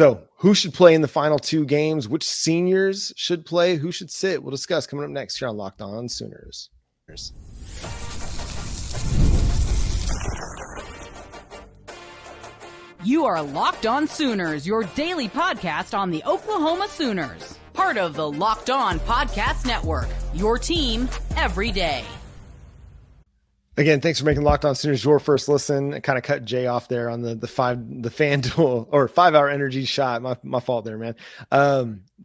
So who should play in the final two games? Which seniors should play? Who should sit? We'll discuss coming up next here on Locked On Sooners. You are Locked On Sooners, your daily podcast on the Oklahoma Sooners. Part of the Locked On Podcast Network, your team every day. Again, thanks for making Locked On Sooners your first listen. I kind of cut Jay off there on the FanDuel or 5 Hour Energy shot. My fault there, man.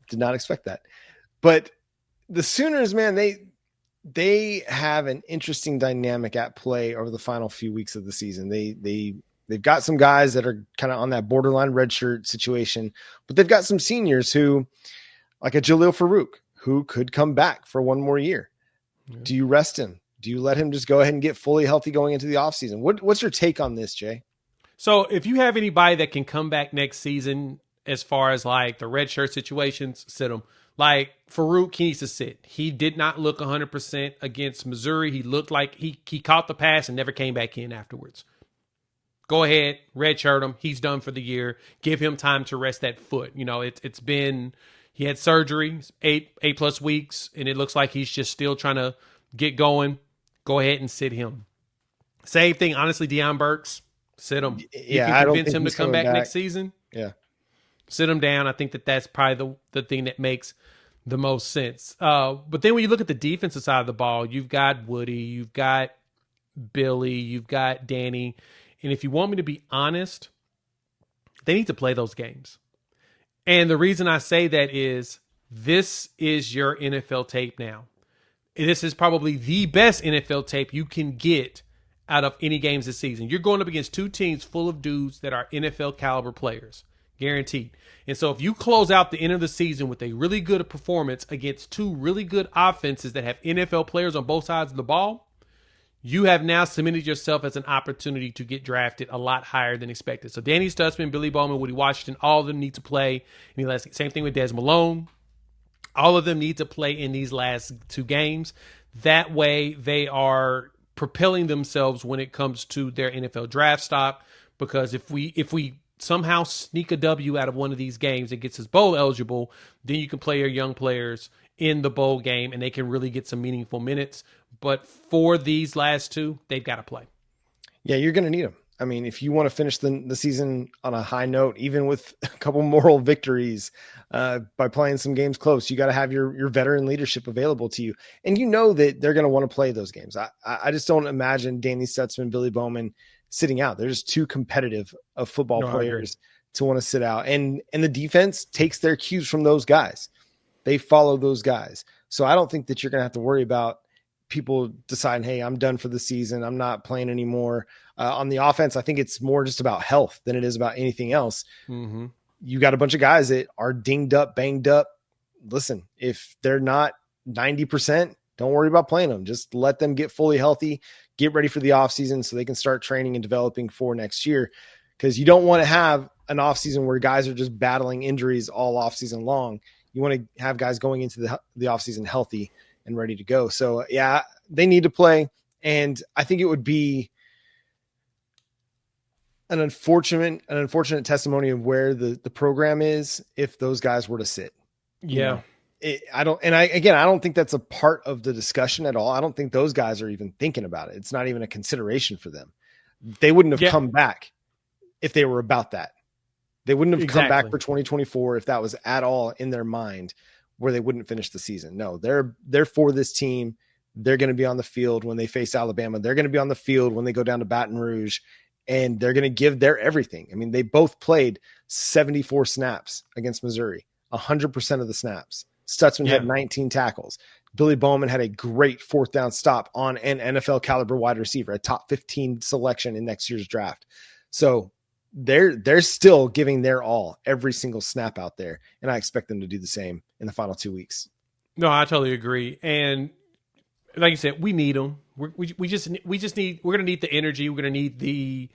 Did not expect that. But the Sooners, man, they have an interesting dynamic at play over the final few weeks of the season. They've got some guys that are kind of on that borderline redshirt situation, but they've got some seniors who, like a Jalil Farouk, who could come back for one more year. Yeah. Do you rest him? Do you let him just go ahead and get fully healthy going into the offseason? What's your take on this, Jay? So if you have anybody that can come back next season, as far as like the red shirt situations, sit him. Like Farouk, he needs to sit. He did not look 100% against Missouri. He looked like he caught the pass and never came back in afterwards. Go ahead, red shirt him. He's done for the year. Give him time to rest that foot. You know, it's been, he had surgery, 8+ weeks, and it looks like he's just still trying to get going. Go ahead and sit him. Same thing, honestly, Deion Burks, sit him. Yeah, you can convince him to come back next season. Yeah. Sit him down. I think that's probably the thing that makes the most sense. But then when you look at the defensive side of the ball, you've got Woody, you've got Billy, you've got Danny. And if you want me to be honest, they need to play those games. And the reason I say that is this is your NFL tape now. This is probably the best NFL tape you can get out of any games this season. You're going up against two teams full of dudes that are NFL caliber players, guaranteed. And so if you close out the end of the season with a really good performance against two really good offenses that have NFL players on both sides of the ball, you have now cemented yourself as an opportunity to get drafted a lot higher than expected. So Danny Stutsman, Billy Bowman, Woody Washington, all of them need to play. Same thing with Des Malone. All of them need to play in these last two games. That way they are propelling themselves when it comes to their NFL draft stock. Because if we somehow sneak a W out of one of these games that gets us bowl eligible, then you can play your young players in the bowl game and they can really get some meaningful minutes. But for these last two, they've got to play. Yeah, you're going to need them. I mean, if you want to finish the season on a high note, even with a couple moral victories by playing some games close, you got to have your veteran leadership available to you. And you know that they're going to want to play those games. I just don't imagine Danny Stutsman, Billy Bowman sitting out. They're just too competitive of football players to want to sit out. And the defense takes their cues from those guys. They follow those guys. So I don't think that you're going to have to worry about people deciding, hey, I'm done for the season. I'm not playing anymore. On the offense, I think it's more just about health than it is about anything else. Mm-hmm. You got a bunch of guys that are dinged up, banged up. Listen, if they're not 90%, don't worry about playing them. Just let them get fully healthy, get ready for the offseason so they can start training and developing for next year. Because you don't want to have an offseason where guys are just battling injuries all offseason long. You want to have guys going into the offseason healthy and ready to go. So, yeah, they need to play. And I think it would be an unfortunate testimony of where the program is if those guys were to sit. Yeah. I don't think that's a part of the discussion at all. I don't think those guys are even thinking about it. It's not even a consideration for them. They wouldn't have come back if they were about that. They wouldn't have come back for 2024 if that was at all in their mind where they wouldn't finish the season. No, they're for this team. They're going to be on the field when they face Alabama. They're going to be on the field when they go down to Baton Rouge, and they're going to give their everything. I mean, they both played 74 snaps against Missouri, 100% of the snaps. Stutsman had 19 tackles. Billy Bowman had a great fourth down stop on an NFL caliber wide receiver, a top 15 selection in next year's draft. So they're still giving their all every single snap out there. And I expect them to do the same in the final 2 weeks. No, I totally agree. And like you said, we need them. We're going to need the energy. We're going to need the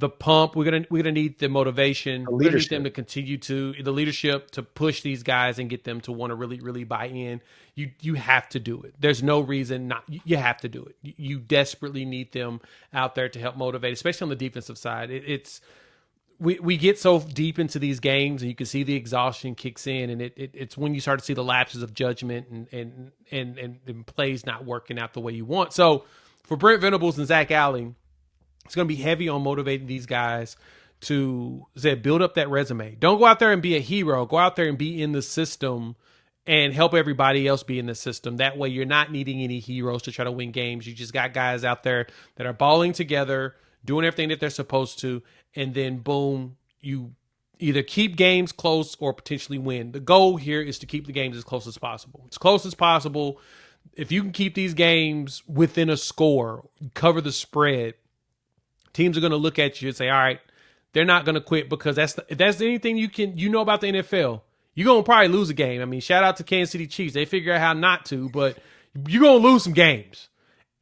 pump. We're going to need the motivation. We're going to need them to continue the leadership to push these guys and get them to want to really, really buy in. You have to do it. There's no reason not. You have to do it. You desperately need them out there to help motivate, especially on the defensive side. we get so deep into these games, and you can see the exhaustion kicks in, and it's when you start to see the lapses of judgment and plays not working out the way you want. So for Brent Venables and Zach Allen, it's going to be heavy on motivating these guys to build up that resume. Don't go out there and be a hero. Go out there and be in the system and help everybody else be in the system. That way you're not needing any heroes to try to win games. You just got guys out there that are balling together, doing everything that they're supposed to, and then boom, you either keep games close or potentially win. The goal here is to keep the games as close as possible. As close as possible. If you can keep these games within a score, cover the spread, teams are going to look at you and say, all right, they're not going to quit, because if that's anything you know about the NFL, you're going to probably lose a game. I mean, shout out to Kansas City Chiefs. They figure out how not to, but you're going to lose some games.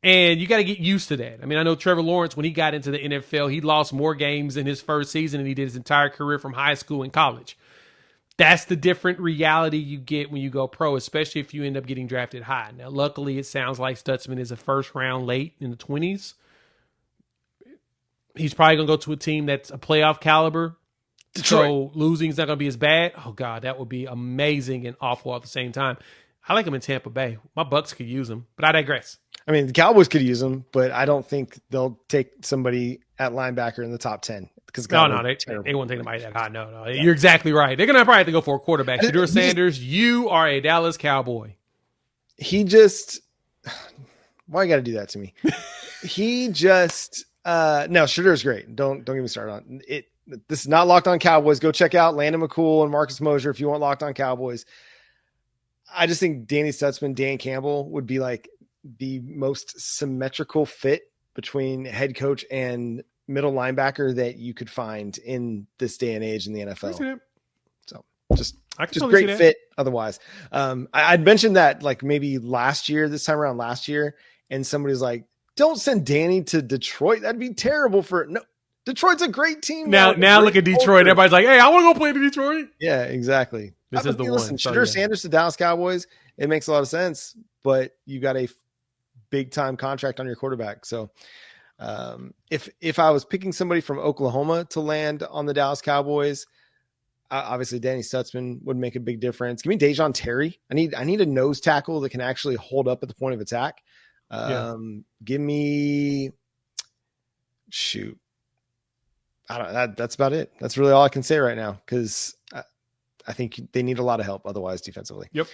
And you got to get used to that. I mean, I know Trevor Lawrence, when he got into the NFL, he lost more games in his first season than he did his entire career from high school and college. That's the different reality you get when you go pro, especially if you end up getting drafted high. Now, luckily, it sounds like Stutsman is a first round late in the 20s. He's probably going to go to a team that's a playoff caliber. Detroit. So losing is not going to be as bad. Oh, God, that would be amazing and awful at the same time. I like him in Tampa Bay. My Bucks could use him, but I digress. I mean, the Cowboys could use him, but I don't think they'll take somebody at linebacker in the top 10. No, they won't take anybody that high. No. Yeah. You're exactly right. They're going to probably have to go for a quarterback. Shedeur Sanders, you are a Dallas Cowboy. He just – why you got to do that to me? He just no, Shedeur great. Don't get me started on it. This is not Locked On Cowboys. Go check out Landon McCool and Marcus Mosher if you want Locked On Cowboys. I just think Danny Stutsman, Dan Campbell would be like the most symmetrical fit between head coach and middle linebacker that you could find in this day and age in the NFL. So just great fit otherwise. I'd mentioned that like maybe this time around last year, and somebody's like, don't send Danny to Detroit. That'd be terrible no. Detroit's a great team. Now look at Detroit. Everybody's like, hey, I want to go play to Detroit. Yeah, exactly. This is the one. Shedeur Sanders to Dallas Cowboys, it makes a lot of sense, but you got a big time contract on your quarterback. So if I was picking somebody from Oklahoma to land on the Dallas Cowboys, obviously Danny Stutsman would make a big difference. Give me Dejon Terry. I need a nose tackle that can actually hold up at the point of attack. Give me that's about it. That's really all I can say right now, because I think they need a lot of help otherwise defensively. Yep.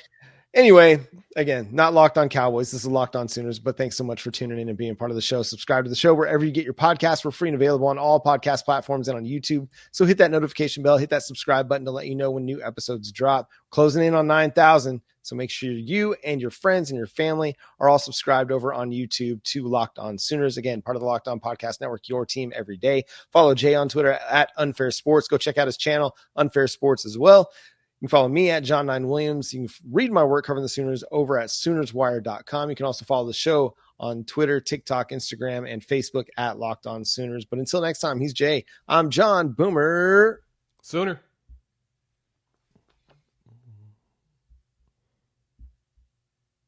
Anyway, again, not Locked On Cowboys. This is Locked On Sooners, but thanks so much for tuning in and being part of the show. Subscribe to the show wherever you get your podcasts. We're free and available on all podcast platforms and on YouTube. So hit that notification bell, hit that subscribe button to let you know when new episodes drop. Closing in on 9,000. So make sure you and your friends and your family are all subscribed over on YouTube to Locked On Sooners. Again, part of the Locked On Podcast Network, your team every day. Follow Jay on Twitter at Unfair Sports. Go check out his channel, Unfair Sports, as well. You can follow me at John9Williams. You can read my work covering the Sooners over at SoonersWire.com. You can also follow the show on Twitter, TikTok, Instagram, and Facebook at Locked On Sooners. But until next time, he's Jay. I'm John Boomer Sooner.